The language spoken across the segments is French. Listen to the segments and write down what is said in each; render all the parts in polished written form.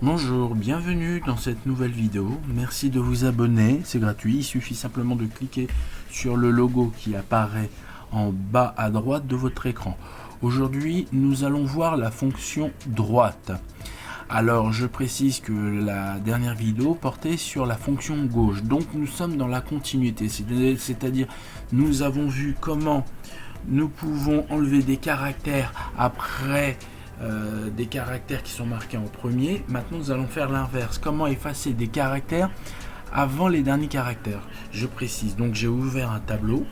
Bonjour, bienvenue dans cette nouvelle vidéo. Merci de vous abonner, c'est gratuit. Il suffit simplement de cliquer sur le logo qui apparaît en bas à droite de votre écran. Aujourd'hui, nous allons voir la fonction droite. Alors, je précise que la dernière vidéo portait sur la fonction gauche. Donc, nous sommes dans la continuité. C'est-à-dire, nous avons vu comment nous pouvons enlever des caractères après des caractères qui sont marqués en premier. Maintenant, nous allons faire l'inverse. Comment effacer des caractères avant les derniers caractères. Je précise. Donc, j'ai ouvert un tableau.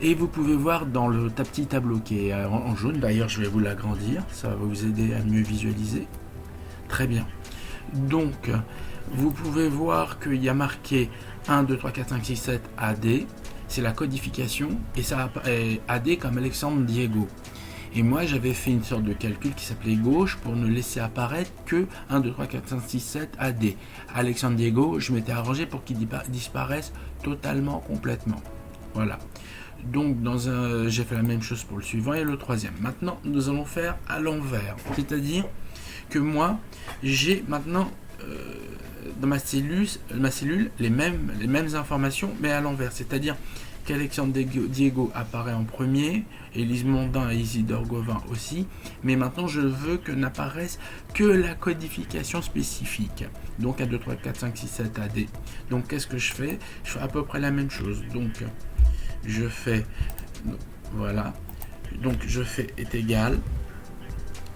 Et vous pouvez voir dans le petit tableau qui est en jaune, d'ailleurs je vais vous l'agrandir, ça va vous aider à mieux visualiser. Très bien. Donc, vous pouvez voir qu'il y a marqué 1, 2, 3, 4, 5, 6, 7 AD. C'est la codification et ça AD comme Alexandre Diego. Et moi j'avais fait une sorte de calcul qui s'appelait gauche pour ne laisser apparaître que 1, 2, 3, 4, 5, 6, 7 AD. Alexandre Diego, je m'étais arrangé pour qu'il disparaisse totalement, complètement. Voilà. Donc j'ai fait la même chose pour le suivant et le troisième. Maintenant, nous allons faire à l'envers. C'est-à-dire que moi, j'ai maintenant dans ma cellule les mêmes informations, mais à l'envers. C'est-à-dire qu'Alexandre Diego apparaît en premier, Élise Mondin et Isidore Gauvin aussi, mais maintenant je veux que n'apparaisse que la codification spécifique. Donc 1, 2, 3, 4, 5, 6, 7 AD. Donc qu'est-ce que je fais? Je fais à peu près la même chose. Donc je fais, voilà, donc je fais est égal,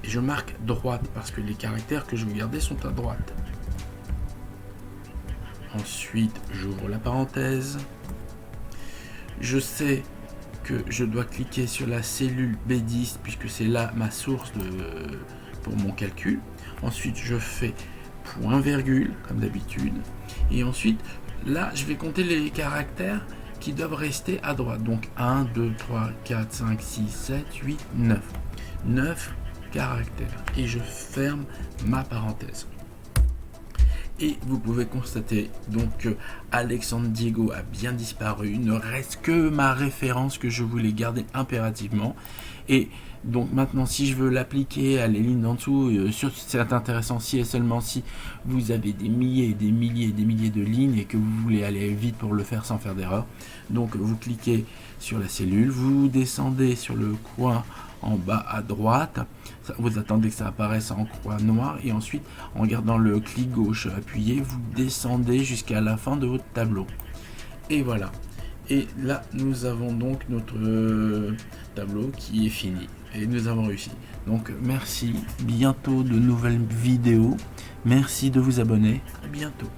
et je marque droite, parce que les caractères que je veux garder sont à droite. Ensuite, j'ouvre la parenthèse. Je sais que je dois cliquer sur la cellule B10, puisque c'est là ma source pour mon calcul. Ensuite, je fais point virgule, comme d'habitude. Et ensuite, là, je vais compter les caractères qui doivent rester à droite. Donc 1, 2, 3, 4, 5, 6, 7, 8, 9. 9 caractères. Et je ferme ma parenthèse. Et vous pouvez constater donc que Alexandre Diego a bien disparu. Il ne reste que ma référence que je voulais garder impérativement. Et donc maintenant, si je veux l'appliquer à les lignes d'en dessous, c'est intéressant si et seulement si vous avez des milliers et des milliers et des milliers de lignes et que vous voulez aller vite pour le faire sans faire d'erreur. Donc vous cliquez sur la cellule, vous descendez sur le coin en bas à droite, vous attendez que ça apparaisse en croix noire et ensuite en gardant le clic gauche appuyé, vous descendez jusqu'à la fin de votre tableau. Et voilà. Et là, nous avons donc notre tableau qui est fini. Et nous avons réussi. Donc, merci. Bientôt de nouvelles vidéos. Merci de vous abonner. À bientôt.